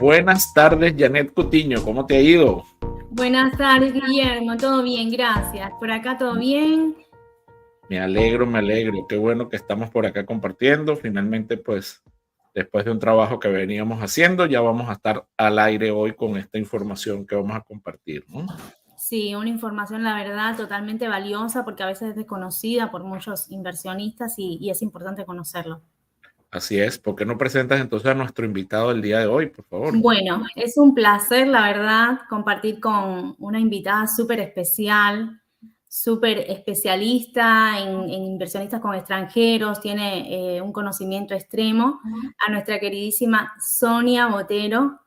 Buenas tardes, Janet Cutiño, ¿cómo te ha ido? Buenas tardes, Guillermo. Todo bien, gracias. Por acá todo bien. Me alegro. Qué bueno que estamos por acá compartiendo. Finalmente, pues, después de un trabajo que veníamos haciendo, ya vamos a estar al aire hoy con esta información que vamos a compartir, ¿no? Sí, una información, la verdad, totalmente valiosa porque a veces es desconocida por muchos inversionistas y es importante conocerlo. Así es. ¿Por qué no presentas entonces a nuestro invitado del día de hoy, por favor? Bueno, es un placer, la verdad, compartir con una invitada súper especial, súper especialista en inversionistas con extranjeros, tiene un conocimiento extremo, a nuestra queridísima Sonia Botero,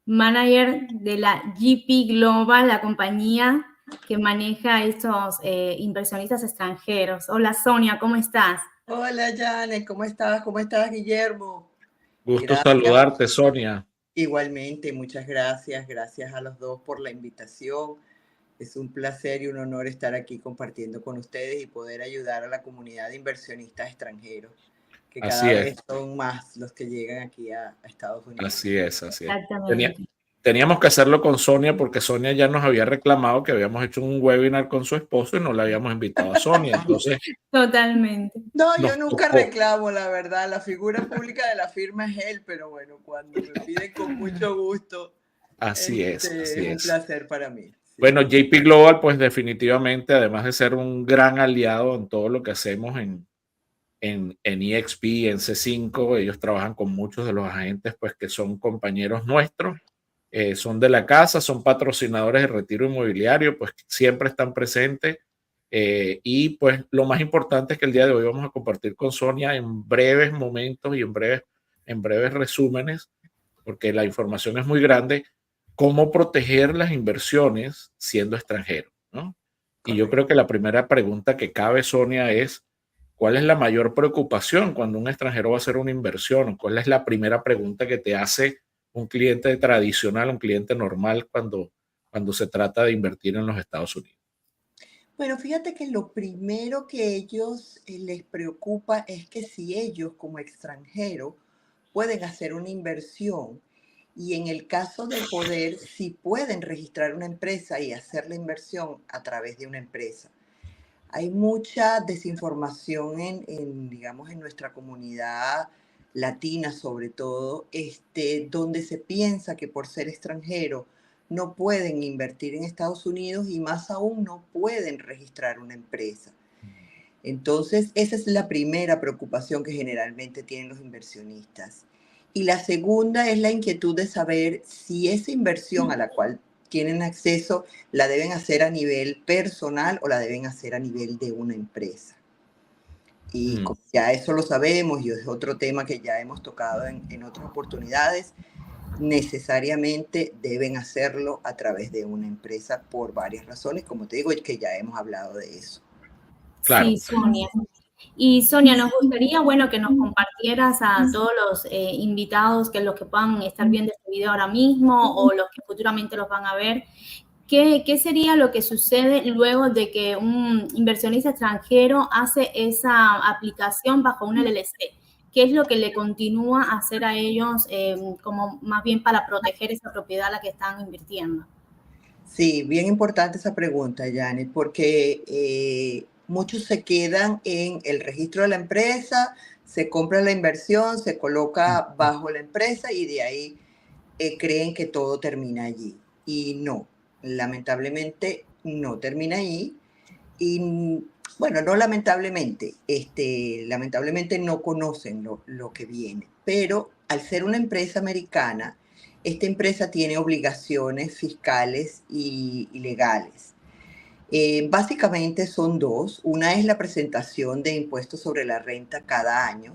manager de la GP Global, la compañía que maneja estos inversionistas extranjeros. Hola Sonia, ¿cómo estás? Hola Janet, ¿cómo estás? ¿Cómo estás, Guillermo? Gusto Gracias. saludarte, Sonia. Igualmente, muchas gracias. Gracias a los dos por la invitación. Es un placer y un honor estar aquí compartiendo con ustedes y poder ayudar a la comunidad de inversionistas extranjeros, que Así cada es, vez son más los que llegan aquí a Estados Unidos. así es. Exactamente. Teníamos que hacerlo con Sonia porque Sonia ya nos había reclamado que habíamos hecho un webinar con su esposo y no le habíamos invitado a Sonia. Entonces Totalmente. No, yo nos nunca tocó. reclamo, la verdad. La figura pública de la firma es él, pero bueno, cuando me piden con mucho gusto, Así es, es así un es. placer para mí. Sí. Bueno, JP Global, pues definitivamente, además de ser un gran aliado en todo lo que hacemos en EXP, en C5, ellos trabajan con muchos de los agentes, pues que son compañeros nuestros, son de la casa, son patrocinadores de retiro inmobiliario, pues siempre están presentes. Y pues lo más importante es que el día de hoy vamos a compartir con Sonia en breves momentos y en breves resúmenes, porque la información es muy grande, cómo proteger las inversiones siendo extranjero, ¿no? Y yo creo Correcto. que la primera pregunta que cabe, Sonia, es ¿cuál es la mayor preocupación cuando un extranjero va a hacer una inversión? ¿Cuál es la primera pregunta que te hace un cliente tradicional, un cliente normal cuando se trata de invertir en los Estados Unidos? Bueno, fíjate que lo primero que ellos les preocupa es que si ellos como extranjeros pueden hacer una inversión y en el caso de poder, si pueden registrar una empresa y hacer la inversión a través de una empresa. Hay mucha desinformación digamos, en nuestra comunidad latina, sobre todo, donde se piensa que por ser extranjero no pueden invertir en Estados Unidos y más aún no pueden registrar una empresa. Entonces, esa es la primera preocupación que generalmente tienen los inversionistas. Y la segunda es la inquietud de saber si esa inversión a la cual tienen acceso la deben hacer a nivel personal o la deben hacer a nivel de una empresa. Y como ya eso lo sabemos y es otro tema que ya hemos tocado en otras oportunidades, necesariamente deben hacerlo a través de una empresa por varias razones, como te digo, que ya hemos hablado de eso. Claro. Sí, Sonia. Y Sonia, nos gustaría, bueno, que nos compartieras a todos los invitados, que los que puedan estar viendo este video ahora mismo o los que futuramente los van a ver, ¿qué sería lo que sucede luego de que un inversionista extranjero hace esa aplicación bajo una LLC? ¿Qué es lo que le continúa a hacer a ellos como más bien para proteger esa propiedad a la que están invirtiendo? Sí, bien importante esa pregunta, Janet, porque muchos se quedan en el registro de la empresa, se compra la inversión, se coloca bajo la empresa y de ahí creen que todo termina allí. Y no, lamentablemente no termina allí. Y bueno, no lamentablemente, lamentablemente no conocen lo que viene, pero al ser una empresa americana, esta empresa tiene obligaciones fiscales y legales. Básicamente son dos. Una es la presentación de impuestos sobre la renta cada año,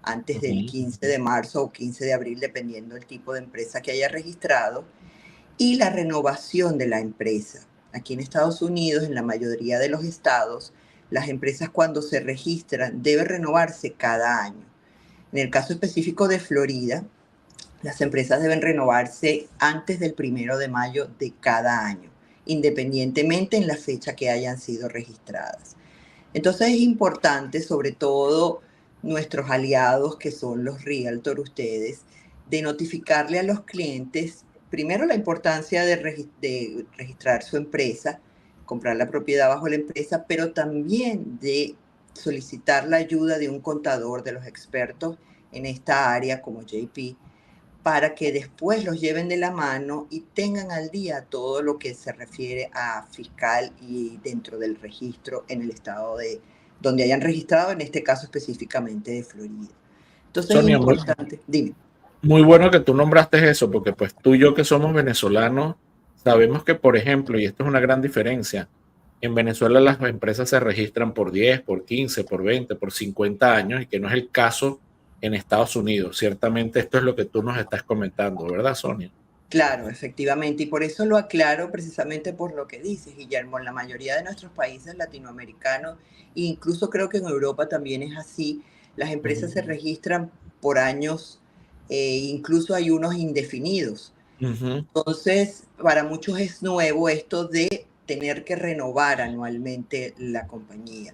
antes del 15 de marzo o 15 de abril, dependiendo del tipo de empresa que haya registrado, y la renovación de la empresa. Aquí en Estados Unidos, en la mayoría de los estados, las empresas cuando se registran deben renovarse cada año. En el caso específico de Florida, las empresas deben renovarse antes del 1 de mayo de cada año, independientemente en la fecha que hayan sido registradas. Entonces es importante, sobre todo nuestros aliados que son los realtor ustedes, de notificarle a los clientes, primero la importancia de registrar su empresa, comprar la propiedad bajo la empresa, pero también de solicitar la ayuda de un contador, de los expertos en esta área como JP, para que después los lleven de la mano y tengan al día todo lo que se refiere a fiscal y dentro del registro en el estado de donde hayan registrado, en este caso específicamente de Florida. Entonces Sonia, es importante. Dime. Muy bueno que tú nombraste eso, porque pues tú y yo que somos venezolanos, sabemos que, por ejemplo, y esto es una gran diferencia, en Venezuela las empresas se registran por 10, por 15, por 20, por 50 años, y que no es el caso en Estados Unidos. Ciertamente esto es lo que tú nos estás comentando, ¿verdad, Sonia? Claro, efectivamente, y por eso lo aclaro precisamente por lo que dices, Guillermo. En la mayoría de nuestros países latinoamericanos, e incluso creo que en Europa también es así, las empresas se registran por años, incluso hay unos indefinidos. Entonces, para muchos es nuevo esto de tener que renovar anualmente la compañía.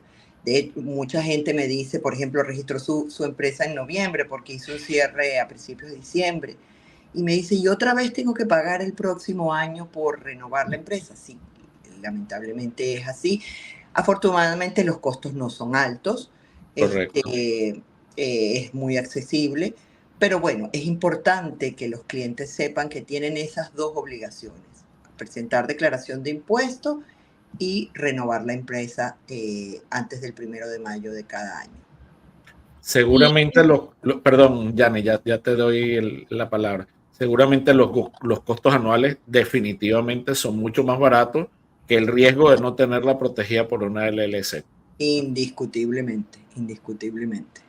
Mucha gente me dice, por ejemplo, registró su empresa en noviembre porque hizo un cierre a principios de diciembre. Y me dice, ¿y otra vez tengo que pagar el próximo año por renovar la empresa? Sí, lamentablemente es así. Afortunadamente los costos no son altos. Correcto. Es muy accesible. Pero bueno, es importante que los clientes sepan que tienen esas dos obligaciones: presentar declaración de impuestos y renovar la empresa antes del 1 de mayo de cada año. Seguramente perdón, Yane, ya te doy la palabra. Seguramente los costos anuales definitivamente son mucho más baratos que el riesgo de no tenerla protegida por una LLC. Indiscutiblemente, indiscutiblemente.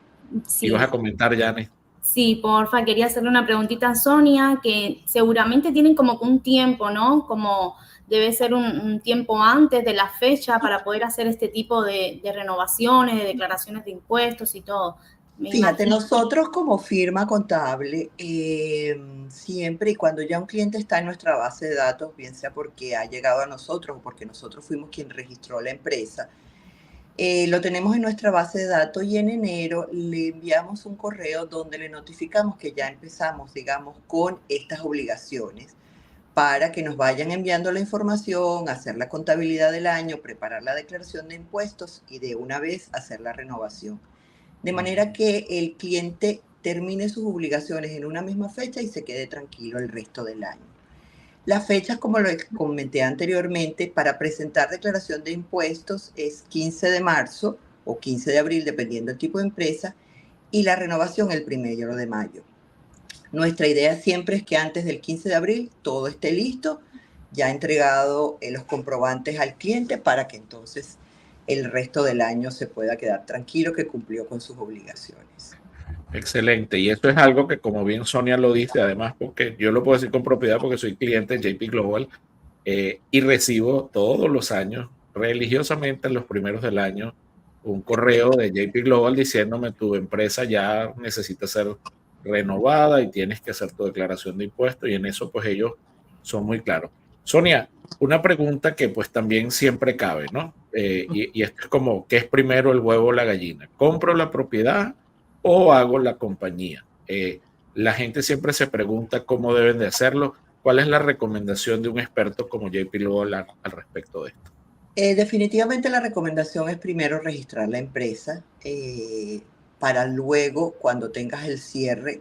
Sí. ¿Ibas a comentar, Yane? Sí, porfa, quería hacerle una preguntita a Sonia, que seguramente tienen como un tiempo, ¿no? Como debe ser un tiempo antes de la fecha para poder hacer este tipo de renovaciones, de declaraciones de impuestos y todo. Fíjate, nosotros como firma contable, siempre y cuando ya un cliente está en nuestra base de datos, bien sea porque ha llegado a nosotros o porque nosotros fuimos quien registró la empresa, lo tenemos en nuestra base de datos y en enero le enviamos un correo donde le notificamos que ya empezamos, digamos, con estas obligaciones para que nos vayan enviando la información, hacer la contabilidad del año, preparar la declaración de impuestos y de una vez hacer la renovación. De manera que el cliente termine sus obligaciones en una misma fecha y se quede tranquilo el resto del año. Las fechas, como lo comenté anteriormente, para presentar declaración de impuestos es 15 de marzo o 15 de abril, dependiendo del tipo de empresa, y la renovación el 1 de mayo. Nuestra idea siempre es que antes del 15 de abril todo esté listo, ya entregado los comprobantes al cliente para que entonces el resto del año se pueda quedar tranquilo que cumplió con sus obligaciones. Excelente. Y esto es algo que, como bien Sonia lo dice, además, porque yo lo puedo decir con propiedad porque soy cliente de JP Global y recibo todos los años, religiosamente en los primeros del año, un correo de JP Global diciéndome tu empresa ya necesita ser renovada y tienes que hacer tu declaración de impuestos, y en eso pues ellos son muy claros. Sonia, una pregunta que pues también siempre cabe, ¿no? Y esto es como, ¿qué es primero, el huevo o la gallina? ¿Compro la propiedad o hago la compañía? La gente siempre se pregunta cómo deben de hacerlo. ¿Cuál es la recomendación de un experto como JP Global al respecto de esto? Definitivamente la recomendación es primero registrar la empresa para luego, cuando tengas el cierre,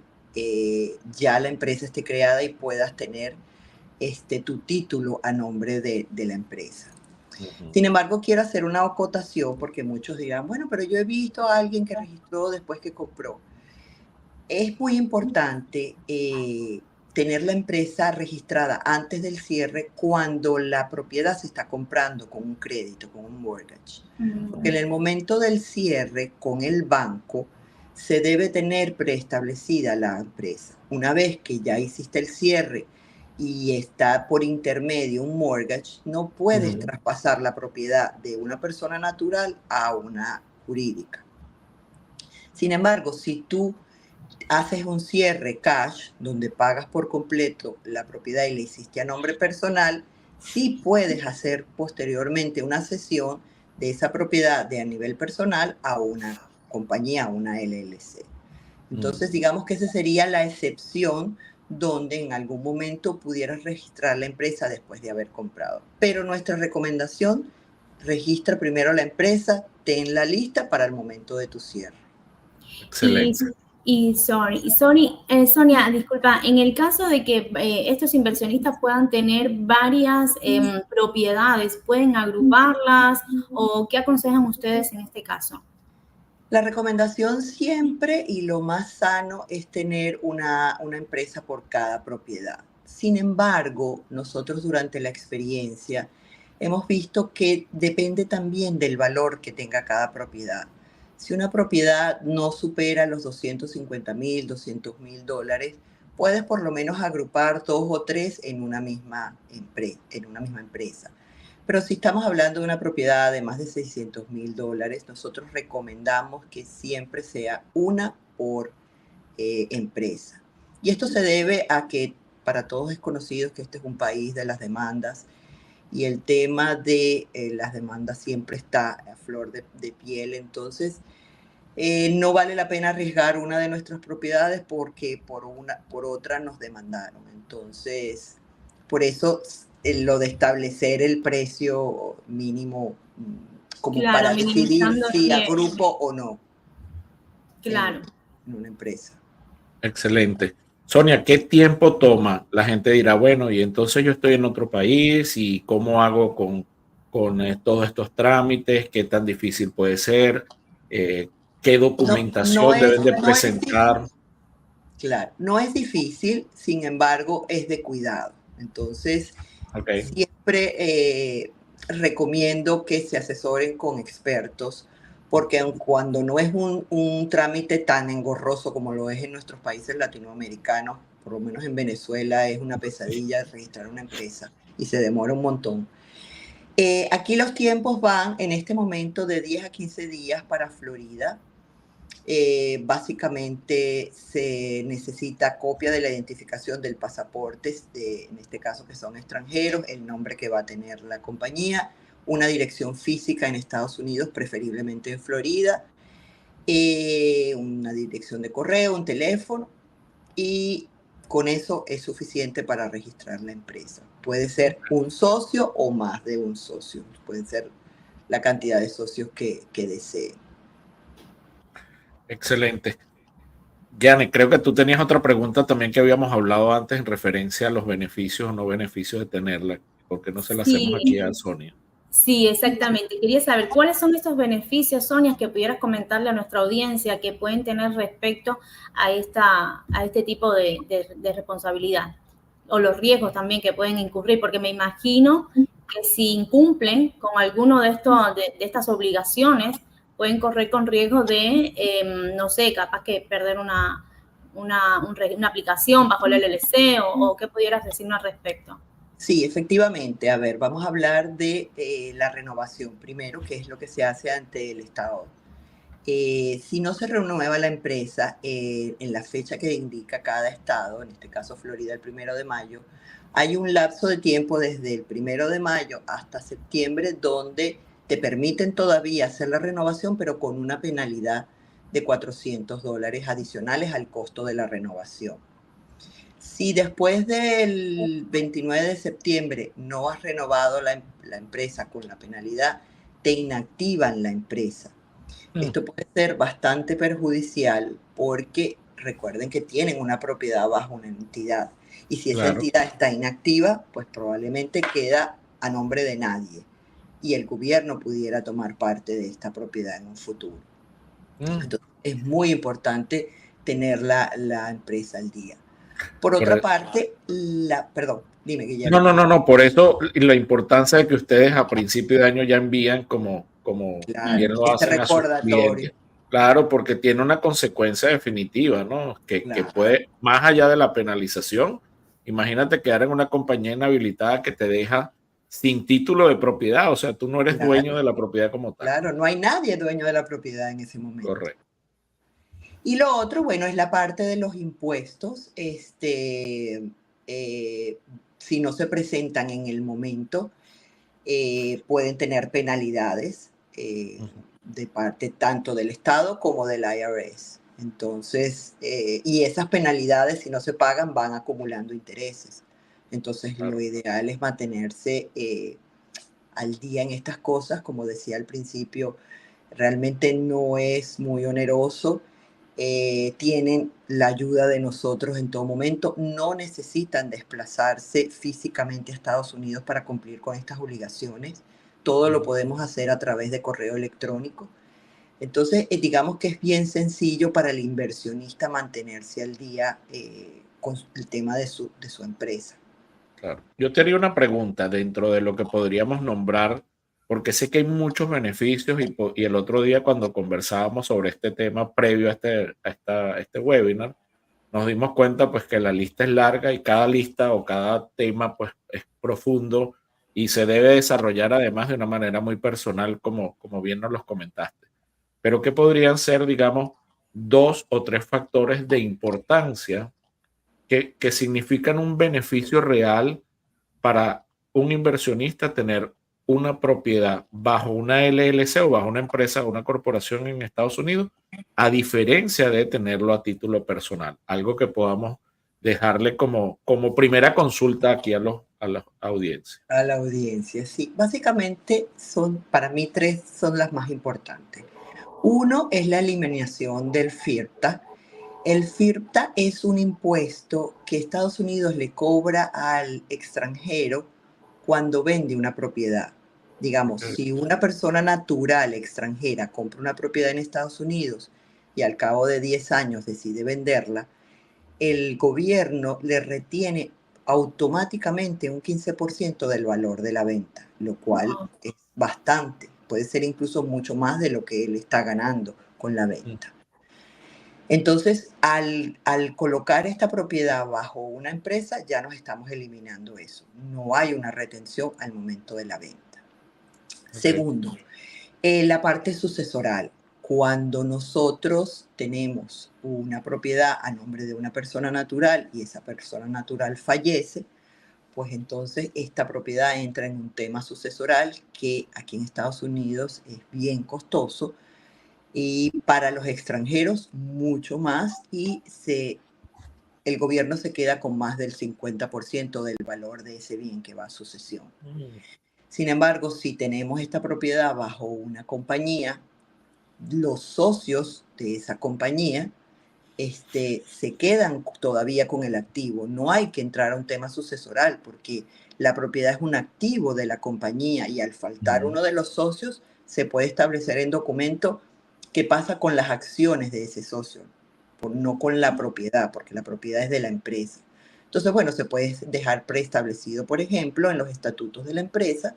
ya la empresa esté creada y puedas tener tu título a nombre de la empresa. Sin embargo, quiero hacer una acotación porque muchos dirán, bueno, pero yo he visto a alguien que registró después que compró. Es muy importante tener la empresa registrada antes del cierre cuando la propiedad se está comprando con un crédito, con un mortgage. Porque en el momento del cierre con el banco se debe tener preestablecida la empresa. Una vez que ya hiciste el cierre y está por intermedio un mortgage, no puedes traspasar la propiedad de una persona natural a una jurídica. Sin embargo, si tú haces un cierre cash donde pagas por completo la propiedad y le hiciste a nombre personal, sí puedes hacer posteriormente una cesión de esa propiedad de a nivel personal a una compañía, a una LLC. Entonces, digamos que esa sería la excepción donde en algún momento pudieras registrar la empresa después de haber comprado. Pero nuestra recomendación, registra primero la empresa, tenla lista para el momento de tu cierre. Excelente. Sonia, disculpa, en el caso de que estos inversionistas puedan tener varias propiedades, ¿pueden agruparlas o qué aconsejan ustedes en este caso? La recomendación siempre y lo más sano es tener una empresa por cada propiedad. Sin embargo, nosotros durante la experiencia hemos visto que depende también del valor que tenga cada propiedad. Si una propiedad no supera los $250,000, $200,000, puedes por lo menos agrupar 2 o 3 en una misma empresa. Pero si estamos hablando de una propiedad de más de $600,000, nosotros recomendamos que siempre sea una por empresa. Y esto se debe a que para todos es conocido que este es un país de las demandas y el tema de las demandas siempre está a flor de piel. Entonces, no vale la pena arriesgar una de nuestras propiedades porque por otra nos demandaron. Entonces, por eso lo de establecer el precio mínimo como para decidir si agrupo o no. Claro. En una empresa. Excelente. Sonia, ¿qué tiempo toma? La gente dirá, bueno, y entonces yo estoy en otro país y ¿cómo hago con todos estos trámites? ¿Qué tan difícil puede ser? ¿Qué documentación deben de presentar? Claro, no es difícil, sin embargo, es de cuidado. Entonces, siempre recomiendo que se asesoren con expertos, porque cuando no es un trámite tan engorroso como lo es en nuestros países latinoamericanos, por lo menos en Venezuela es una pesadilla registrar una empresa y se demora un montón. Aquí los tiempos van en este momento de 10 a 15 días para Florida. Básicamente se necesita copia de la identificación del pasaporte, en este caso que son extranjeros, el nombre que va a tener la compañía, una dirección física en Estados Unidos, preferiblemente en Florida, una dirección de correo, un teléfono, y con eso es suficiente para registrar la empresa. Puede ser un socio o más de un socio, pueden ser la cantidad de socios que deseen. Excelente. Janet, creo que tú tenías otra pregunta también que habíamos hablado antes en referencia a los beneficios o no beneficios de tenerla. ¿Por qué no se la hacemos aquí a Sonia? Sí, exactamente. Quería saber cuáles son estos beneficios, Sonia, que pudieras comentarle a nuestra audiencia que pueden tener respecto a este tipo de responsabilidad o los riesgos también que pueden incurrir, porque me imagino que si incumplen con alguno de estas obligaciones, pueden correr con riesgo de, no sé, capaz que perder una aplicación bajo el LLC o qué pudieras decirnos al respecto. Sí, efectivamente. A ver, vamos a hablar de la renovación primero, que es lo que se hace ante el Estado. Si no se renueva la empresa en la fecha que indica cada estado, en este caso Florida el 1 de mayo, hay un lapso de tiempo desde el 1 de mayo hasta septiembre donde te permiten todavía hacer la renovación, pero con una penalidad de $400 adicionales al costo de la renovación. Si después del 29 de septiembre no has renovado la empresa con la penalidad, te inactivan la empresa. Esto puede ser bastante perjudicial porque recuerden que tienen una propiedad bajo una entidad. Y si esa entidad está inactiva, pues probablemente queda a nombre de nadie. Y el gobierno pudiera tomar parte de esta propiedad en un futuro. Entonces, es muy importante tener la empresa al día. Por otra parte, perdón, dime, Guillermo. No, por eso la importancia de que ustedes a principio de año ya envían como bien lo hacen a sus clientes. Claro, porque tiene una consecuencia definitiva, ¿no? Que puede, más allá de la penalización, imagínate quedar en una compañía inhabilitada que te deja sin título de propiedad, o sea, tú no eres dueño de la propiedad como tal. Claro, no hay nadie dueño de la propiedad en ese momento. Correcto. Y lo otro, bueno, es la parte de los impuestos. Si no se presentan en el momento, pueden tener penalidades de parte tanto del Estado como del IRS. Entonces, y esas penalidades, si no se pagan, van acumulando intereses. Entonces, Claro. lo ideal es mantenerse al día en estas cosas. Como decía al principio, realmente no es muy oneroso. Tienen la ayuda de nosotros en todo momento. No necesitan desplazarse físicamente a Estados Unidos para cumplir con estas obligaciones. Todo lo podemos hacer a través de correo electrónico. Entonces, digamos que es bien sencillo para el inversionista mantenerse al día con el tema de su empresa. Claro. Yo te haría una pregunta dentro de lo que podríamos nombrar, porque sé que hay muchos beneficios y el otro día cuando conversábamos sobre este tema previo a este webinar, nos dimos cuenta pues que la lista es larga y cada lista o cada tema pues es profundo y se debe desarrollar además de una manera muy personal como bien nos los comentaste. Pero ¿qué podrían ser, digamos, 2 o 3 factores de importancia que significan un beneficio real para un inversionista tener una propiedad bajo una LLC o bajo una empresa o una corporación en Estados Unidos, a diferencia de tenerlo a título personal? Algo que podamos dejarle como primera consulta aquí a la audiencia. A la audiencia, sí. Básicamente para mí 3 son las más importantes. Uno es la eliminación del FIRPTA. El FIRPTA es un impuesto que Estados Unidos le cobra al extranjero cuando vende una propiedad. Digamos, si una persona natural extranjera compra una propiedad en Estados Unidos y al cabo de 10 años decide venderla, el gobierno le retiene automáticamente un 15% del valor de la venta, lo cual es bastante. Puede ser incluso mucho más de lo que él está ganando con la venta. Entonces, al colocar esta propiedad bajo una empresa, ya nos estamos eliminando eso. No hay una retención al momento de la venta. Segundo, la parte sucesoral. Cuando nosotros tenemos una propiedad a nombre de una persona natural y esa persona natural fallece, pues entonces esta propiedad entra en un tema sucesoral que aquí en Estados Unidos es bien costoso y para los extranjeros mucho más, y el gobierno se queda con más del 50% del valor de ese bien que va a sucesión. Sin embargo, si tenemos esta propiedad bajo una compañía, los socios de esa compañía se quedan todavía con el activo. No hay que entrar a un tema sucesoral porque la propiedad es un activo de la compañía y al faltar uno de los socios se puede establecer en documento qué pasa con las acciones de ese socio, no con la propiedad, porque la propiedad es de la empresa. Entonces, bueno, se puede dejar preestablecido, por ejemplo, en los estatutos de la empresa,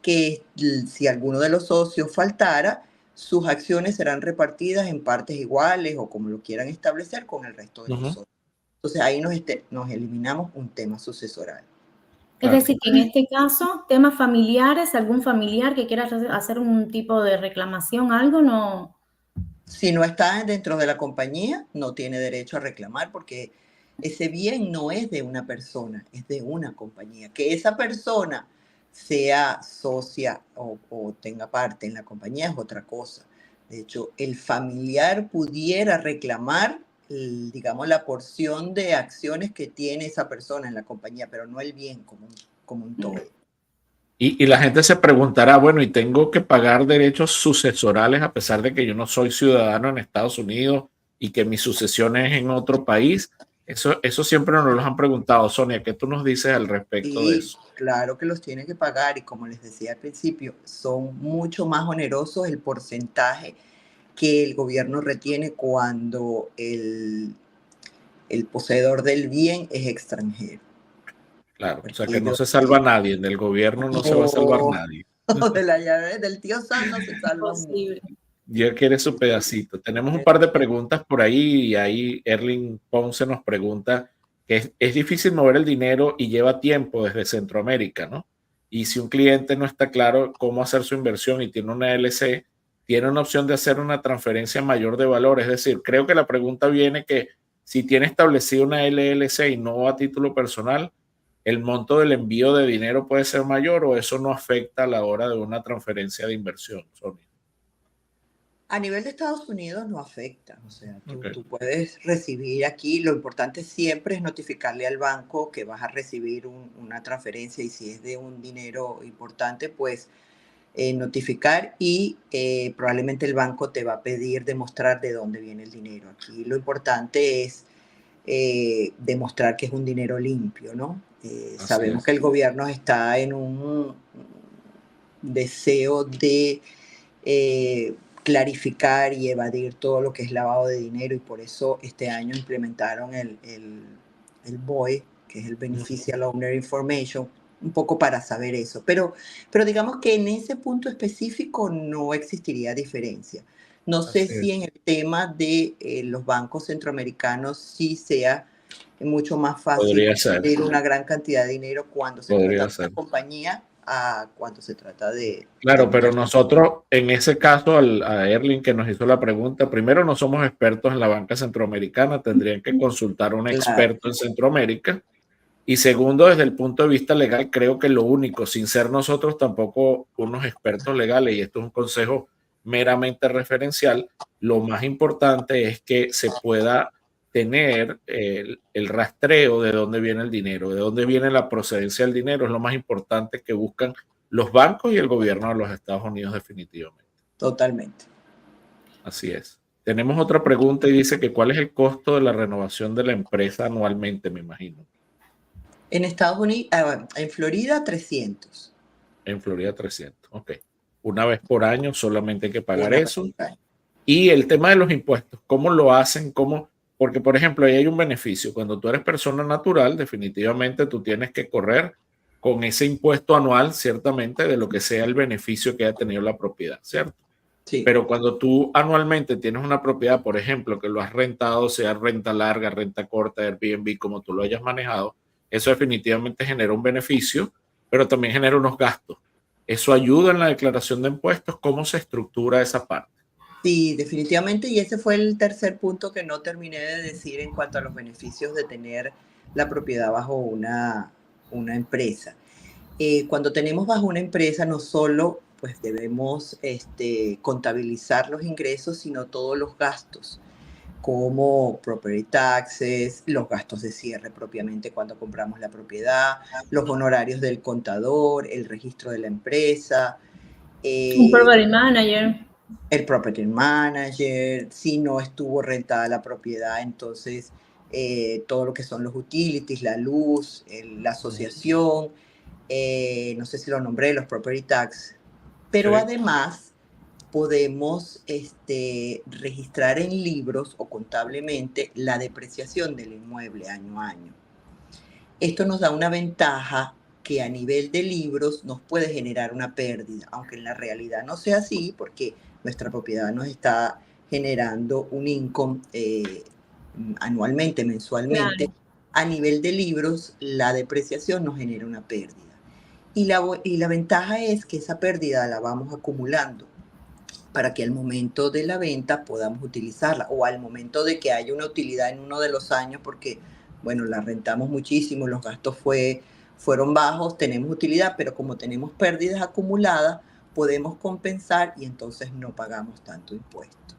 que si alguno de los socios faltara, sus acciones serán repartidas en partes iguales o como lo quieran establecer con el resto de los socios. Entonces ahí nos eliminamos un tema sucesoral. Es decir, que en este caso, temas familiares, algún familiar que quiera hacer un tipo de reclamación, algo, no. Si no está dentro de la compañía, no tiene derecho a reclamar porque ese bien no es de una persona, es de una compañía. Que esa persona sea socia o tenga parte en la compañía es otra cosa. De hecho, el familiar pudiera reclamar, digamos, la porción de acciones que tiene esa persona en la compañía, pero no el bien como un todo. Y la gente se preguntará, bueno, ¿y tengo que pagar derechos sucesorales a pesar de que yo no soy ciudadano en Estados Unidos y que mi sucesión es en otro país? Eso siempre nos lo han preguntado. Sonia, ¿qué tú nos dices al respecto de eso? Claro que los tiene que pagar y como les decía al principio, son mucho más onerosos el porcentaje que el gobierno retiene cuando el poseedor del bien es extranjero. Claro, o sea que no se salva nadie, del gobierno no se va a salvar nadie. De la llave del tío Sam no se salva posible. Ya quiere su pedacito. Tenemos un par de preguntas por ahí y ahí Erling Ponce nos pregunta que es difícil mover el dinero y lleva tiempo desde Centroamérica, ¿no? Y si un cliente no está claro cómo hacer su inversión y tiene una LC, tiene una opción de hacer una transferencia mayor de valor. Es decir, creo que la pregunta viene que si tiene establecido una LLC y no a título personal, ¿el monto del envío de dinero puede ser mayor o eso no afecta a la hora de una transferencia de inversión, Sonia? A nivel de Estados Unidos no afecta, o sea, Okay. tú puedes recibir aquí, lo importante siempre es notificarle al banco que vas a recibir una transferencia y si es de un dinero importante, pues notificar y probablemente el banco te va a pedir demostrar de dónde viene el dinero. Aquí lo importante es demostrar que es un dinero limpio, ¿no? Sabemos que el gobierno está en un deseo de clarificar y evadir todo lo que es lavado de dinero y por eso este año implementaron el BOI, que es el Beneficial Owner Information, un poco para saber eso. Pero digamos que en ese punto específico no existiría diferencia. No sé si en el tema de los bancos centroamericanos sí sea mucho más fácil pedir una gran cantidad de dinero cuando se trata de una compañía a cuando se trata de... Claro, pero nosotros, en ese caso, a Erling que nos hizo la pregunta, primero no somos expertos en la banca centroamericana, tendrían que consultar a un experto en Centroamérica. Y segundo, desde el punto de vista legal, creo que lo único, sin ser nosotros tampoco unos expertos legales, y esto es un consejo meramente referencial, lo más importante es que se pueda tener el rastreo de dónde viene el dinero, de dónde viene la procedencia del dinero, es lo más importante que buscan los bancos y el gobierno de los Estados Unidos definitivamente. Totalmente. Así es. Tenemos otra pregunta y dice que ¿cuál es el costo de la renovación de la empresa anualmente, me imagino? En Estados Unidos, en Florida, 300. En Florida, 300. Ok. Una vez por año solamente hay que pagar eso. Y el tema de los impuestos, ¿cómo lo hacen? ¿Cómo? Porque, por ejemplo, ahí hay un beneficio. Cuando tú eres persona natural, definitivamente tú tienes que correr con ese impuesto anual, ciertamente, de lo que sea el beneficio que haya tenido la propiedad, ¿cierto? Sí. Pero cuando tú anualmente tienes una propiedad, por ejemplo, que lo has rentado, sea renta larga, renta corta, Airbnb, como tú lo hayas manejado, eso definitivamente genera un beneficio, pero también genera unos gastos. ¿Eso ayuda en la declaración de impuestos? ¿Cómo se estructura esa parte? Sí, definitivamente, y ese fue el tercer punto que no terminé de decir en cuanto a los beneficios de tener la propiedad bajo una empresa. Cuando tenemos bajo una empresa, no solo pues debemos contabilizar los ingresos, sino todos los gastos, como property taxes, los gastos de cierre propiamente cuando compramos la propiedad, los honorarios del contador, el registro de la empresa. Un property manager. El property manager, si no estuvo rentada la propiedad, entonces todo lo que son los utilities, la luz, la asociación, no sé si lo nombré, los property tax, pero además podemos registrar en libros o contablemente la depreciación del inmueble año a año. Esto nos da una ventaja que a nivel de libros nos puede generar una pérdida, aunque en la realidad no sea así, porque nuestra propiedad nos está generando un income anualmente, mensualmente. Claro. A nivel de libros, la depreciación nos genera una pérdida. Y la ventaja es que esa pérdida la vamos acumulando para que al momento de la venta podamos utilizarla o al momento de que haya una utilidad en uno de los años, porque, bueno, la rentamos muchísimo, los gastos fueron bajos, tenemos utilidad, pero como tenemos pérdidas acumuladas, podemos compensar y entonces no pagamos tanto impuesto.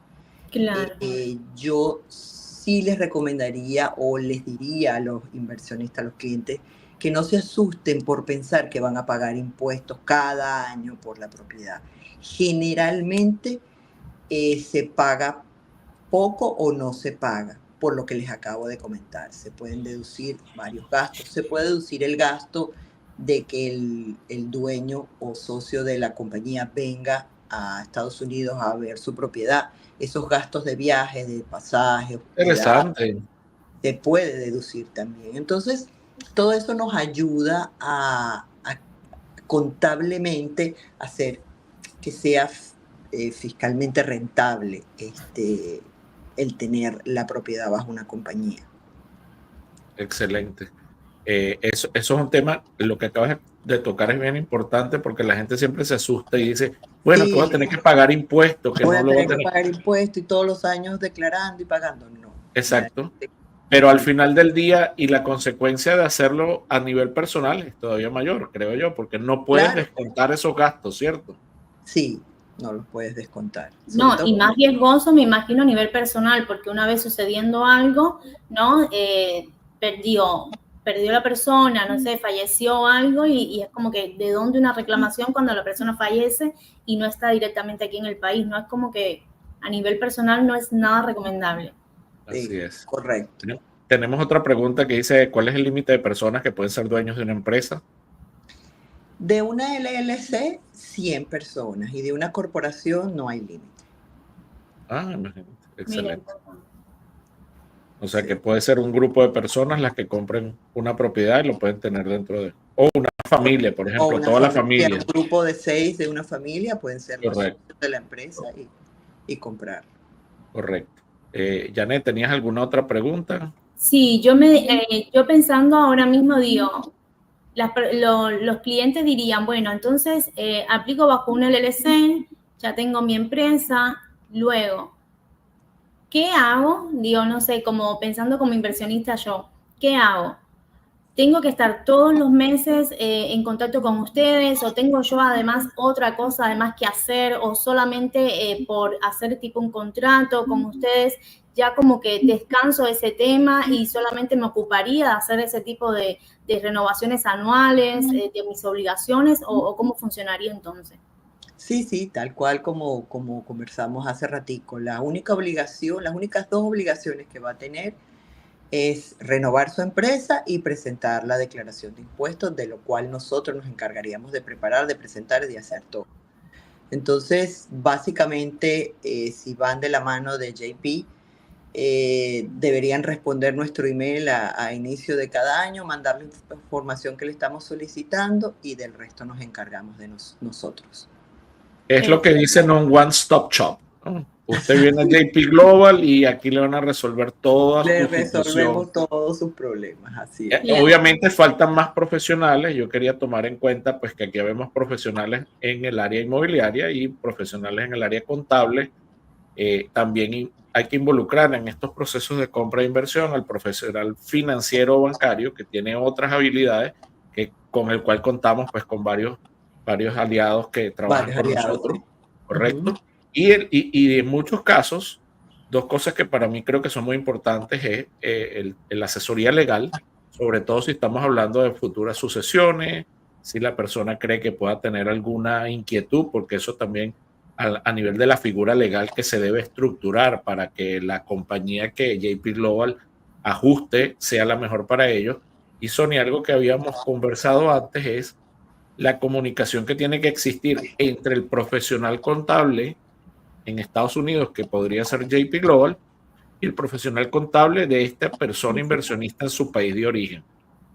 Claro. Yo sí les recomendaría o les diría a los inversionistas, a los clientes, que no se asusten por pensar que van a pagar impuestos cada año por la propiedad. Generalmente se paga poco o no se paga, por lo que les acabo de comentar. Se pueden deducir varios gastos. Se puede deducir el gasto de que el dueño o socio de la compañía venga a Estados Unidos a ver su propiedad. Esos gastos de viaje, de pasaje, interesante, se puede deducir también. Entonces, todo eso nos ayuda a contablemente hacer que sea fiscalmente rentable el tener la propiedad bajo una compañía. Excelente. Eso es un tema, lo que acabas de tocar es bien importante porque la gente siempre se asusta y dice, bueno, sí, que voy a tener que pagar impuestos. Que voy no a lo tener que pagar impuestos y todos los años declarando y pagando. No. Exacto. Pero al final del día y la consecuencia de hacerlo a nivel personal es todavía mayor, creo yo, porque no puedes descontar esos gastos, ¿cierto? Sí, no los puedes descontar. No, y más riesgoso me imagino a nivel personal, porque una vez sucediendo algo, ¿no? Perdió la persona, no sé, falleció algo y es como que de dónde una reclamación cuando la persona fallece y no está directamente aquí en el país, ¿no? Es como que a nivel personal no es nada recomendable. Así es. Correcto. Tenemos otra pregunta que dice, ¿cuál es el límite de personas que pueden ser dueños de una empresa? De una LLC, 100 personas, y de una corporación no hay límite. Ah, imagínate. Excelente. Miren. O sea, que puede ser un grupo de personas las que compren una propiedad y lo pueden tener dentro de... O una familia, por ejemplo, toda la familia. Un grupo de 6 de una familia pueden ser los Correcto. socios de la empresa y comprar. Correcto. Janet, ¿tenías alguna otra pregunta? Sí, yo pensando ahora mismo digo, los clientes dirían, bueno, entonces aplico bajo un LLC, ya tengo mi empresa, luego, ¿qué hago? Digo, no sé, como pensando como inversionista yo, ¿qué hago? ¿Tengo que estar todos los meses en contacto con ustedes o tengo yo además otra cosa además que hacer o solamente por hacer tipo un contrato con ustedes ya como que descanso ese tema y solamente me ocuparía de hacer ese tipo de renovaciones anuales de mis obligaciones o cómo funcionaría entonces? Sí, tal cual como conversamos hace ratico. La única obligación, las únicas 2 obligaciones que va a tener es renovar su empresa y presentar la declaración de impuestos, de lo cual nosotros nos encargaríamos de preparar, de presentar y de hacer todo. Entonces, básicamente, si van de la mano de JP, deberían responder nuestro email a inicio de cada año, mandarle la información que le estamos solicitando y del resto nos encargamos de nosotros. Es lo que dicen un one-stop shop, ¿no? Usted viene a JP Global y aquí le van a resolver todas sus situaciones. Le resolvemos todos sus problemas, así es. Obviamente faltan más profesionales. Yo quería tomar en cuenta pues que aquí vemos profesionales en el área inmobiliaria y profesionales en el área contable. También hay que involucrar en estos procesos de compra e inversión al profesional financiero o bancario que tiene otras habilidades con el cual contamos pues con varios aliados que trabajan con nosotros, ¿correcto? Y en muchos casos, 2 cosas que para mí creo que son muy importantes es la asesoría legal, sobre todo si estamos hablando de futuras sucesiones, si la persona cree que pueda tener alguna inquietud, porque eso también a nivel de la figura legal que se debe estructurar para que la compañía que JP Global ajuste sea la mejor para ellos. Y Sonia, algo que habíamos conversado antes es la comunicación que tiene que existir entre el profesional contable en Estados Unidos, que podría ser JP Global, y el profesional contable de esta persona inversionista en su país de origen.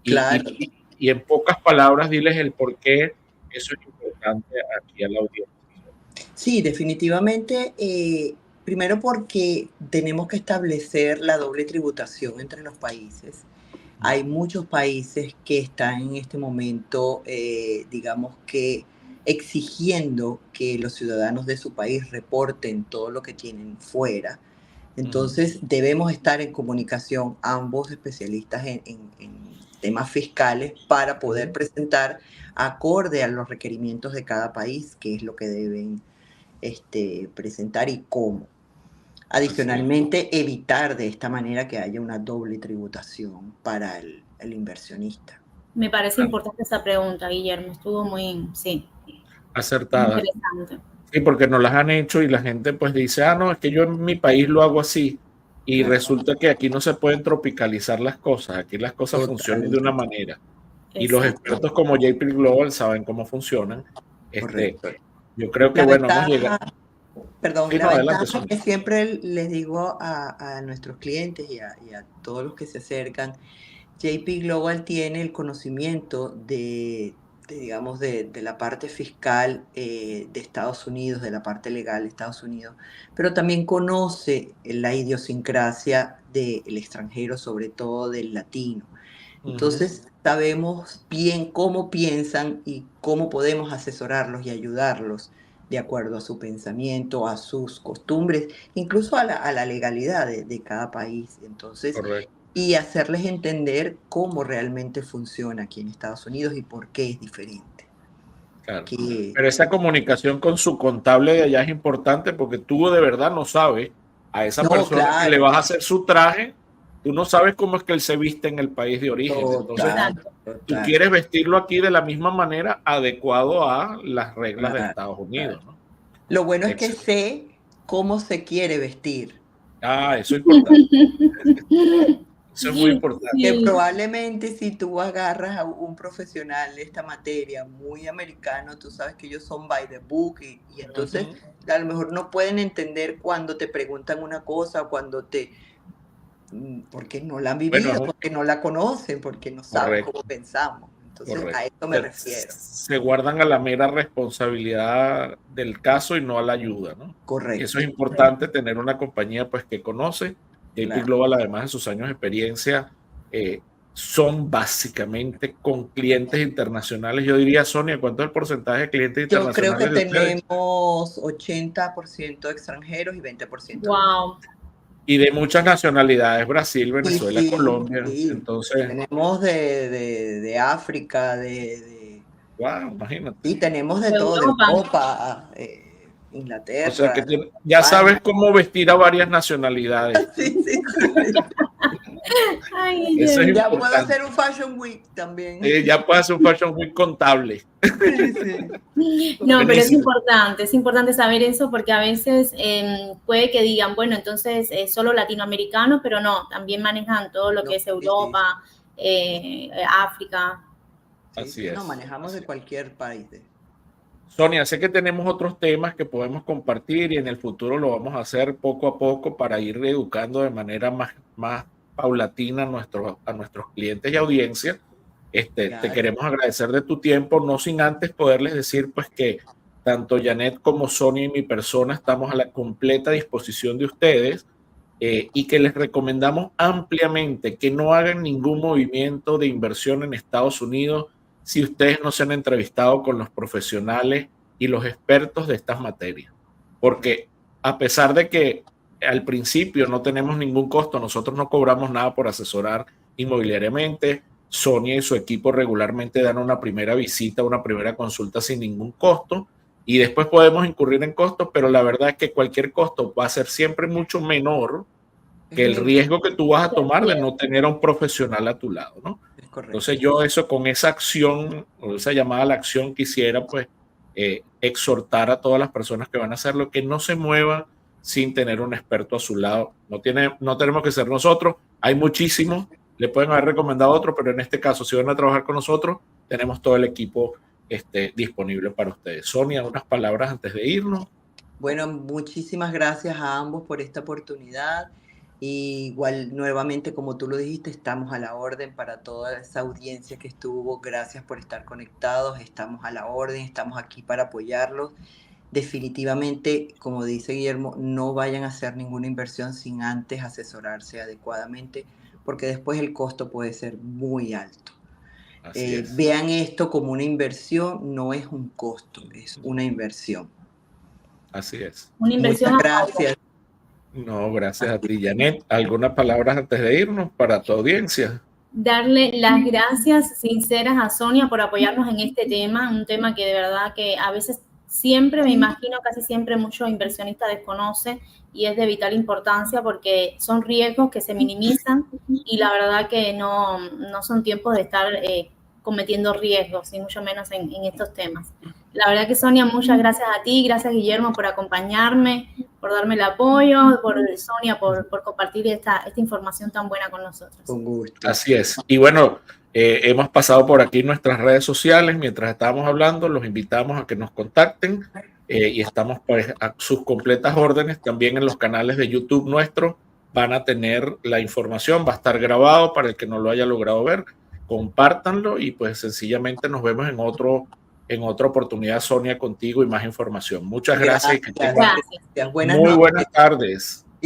Claro. Y en pocas palabras, diles el por qué eso es importante aquí a la audiencia. Sí, definitivamente. Primero porque tenemos que establecer la doble tributación entre los países. Hay muchos países que están en este momento, digamos que exigiendo que los ciudadanos de su país reporten todo lo que tienen fuera. Entonces, debemos estar en comunicación ambos especialistas en temas fiscales para poder presentar acorde a los requerimientos de cada país, qué es lo que deben presentar y cómo. Adicionalmente, evitar de esta manera que haya una doble tributación para el inversionista. Me parece importante esa pregunta, Guillermo. Estuvo muy, acertada. Interesante. Sí, porque nos las han hecho y la gente pues dice, no, es que yo en mi país lo hago así. Y resulta que aquí no se pueden tropicalizar las cosas. Aquí las cosas funcionan de una manera. Y los expertos como JP Global saben cómo funcionan. Yo creo que, bueno, hemos llegado. Perdón, sí, la ventaja que siempre les digo a nuestros clientes y a todos los que se acercan, JP Global tiene el conocimiento digamos, de la parte fiscal de Estados Unidos, de la parte legal de Estados Unidos, pero también conoce la idiosincrasia del extranjero, sobre todo del latino. Entonces, sabemos bien cómo piensan y cómo podemos asesorarlos y ayudarlos de acuerdo a su pensamiento, a sus costumbres, incluso a la legalidad de cada país. Entonces, correcto. Y hacerles entender cómo realmente funciona aquí en Estados Unidos y por qué es diferente. Claro. que Pero esa comunicación con su contable de allá es importante porque tú de verdad no sabes a esa no, persona que le claro, vas a hacer su traje, tú no sabes cómo es que él se viste en el país de origen. Entonces, total, tú total, quieres vestirlo aquí de la misma manera adecuado a las reglas de claro, Estados Unidos, ¿no? Lo bueno es que Excelente. sé cómo se quiere vestir. Ah, eso es importante. Eso es muy importante. Que Sí, probablemente si tú agarras a un profesional de esta materia muy americano, tú sabes que ellos son by the book y entonces Ujú. a lo mejor no pueden entender cuando te preguntan una cosa, porque no la han Bueno, vivido, porque no la conocen, porque no saben cómo correcto, pensamos. Entonces a correcto. eso me refiero. Se guardan a la mera responsabilidad del caso y no a la ayuda, ¿no? Y eso Correcto, es importante, tener una compañía pues que conoce. JP claro. Global, además de sus años de experiencia, son básicamente con clientes internacionales. Yo diría, Sonia, ¿cuánto es el porcentaje de clientes Yo creo que internacionales de ustedes? tenemos 80% extranjeros y 20% locales. wow. Y de muchas nacionalidades, Brasil, Sí, Venezuela, sí, Colombia. sí. Entonces, Tenemos de África, wow, imagínate. sí, tenemos de todo, de Europa. Europa, O sea que Inglaterra, ya España. sabes cómo vestir a varias nacionalidades. Sí, sí, sí. Ay, Eso es Guillermo. Ya puedo importante. hacer un Fashion Week también. Ya puedes hacer un Fashion Week contable. Sí, sí. No, pero Buenísimo. es importante saber eso porque a veces puede que digan, bueno, entonces solo latinoamericanos, pero no, también manejan todo lo No, que es sí, sí, Europa, África. sí, Así sí, no, es. manejamos de cualquier país. Sonia, sé que tenemos otros temas que podemos compartir y en el futuro lo vamos a hacer poco a poco para ir educando de manera más paulatina a nuestros clientes y audiencia. Te Claro. queremos agradecer de tu tiempo, no sin antes poderles decir pues que tanto Janet como Sonia y mi persona estamos a la completa disposición de ustedes y que les recomendamos ampliamente que no hagan ningún movimiento de inversión en Estados Unidos si ustedes no se han entrevistado con los profesionales y los expertos de estas materias. Porque a pesar de que al principio no tenemos ningún costo, nosotros no cobramos nada por asesorar inmobiliariamente. Sonia y su equipo regularmente dan una primera visita, una primera consulta sin ningún costo y después podemos incurrir en costos, pero la verdad es que cualquier costo va a ser siempre mucho menor que el riesgo que tú vas a tomar de no tener a un profesional a tu lado, ¿no? Es correcto. Entonces yo eso con esa acción o esa llamada a la acción quisiera pues exhortar a todas las personas que van a hacerlo que no se muevan sin tener un experto a su lado. No tenemos que ser nosotros, hay muchísimos, le pueden haber recomendado otro, pero en este caso si van a trabajar con nosotros, tenemos todo el equipo disponible para ustedes. Sonia, unas palabras antes de irnos. Bueno, muchísimas gracias a ambos por esta oportunidad. Y igual, nuevamente, como tú lo dijiste, estamos a la orden para toda esa audiencia que estuvo. Gracias por estar conectados. Estamos a la orden, estamos aquí para apoyarlos. Definitivamente, como dice Guillermo, no vayan a hacer ninguna inversión sin antes asesorarse adecuadamente, porque después el costo puede ser muy alto. Vean esto como una inversión, no es un costo, es una inversión. Así es. Una inversión. Muchas gracias. No, gracias a ti, Janet. ¿Algunas palabras antes de irnos para tu audiencia? Darle las gracias sinceras a Sonia por apoyarnos en este tema, un tema que de verdad que a veces siempre, me imagino, casi siempre muchos inversionistas desconocen y es de vital importancia porque son riesgos que se minimizan y la verdad que no son tiempos de estar cometiendo riesgos, y mucho menos en estos temas. La verdad que Sonia, muchas gracias a ti, gracias Guillermo por acompañarme, por darme el apoyo, por Sonia por compartir esta información tan buena con nosotros. Con gusto. Así es. Y bueno, hemos pasado por aquí nuestras redes sociales mientras estábamos hablando, los invitamos a que nos contacten y estamos pues, a sus completas órdenes también en los canales de YouTube nuestro. Van a tener la información, va a estar grabado para el que no lo haya logrado ver. Compártanlo y pues sencillamente nos vemos en otra oportunidad, Sonia, contigo y más información. Muchas gracias. Gracias. Buenas muy noches. buenas tardes.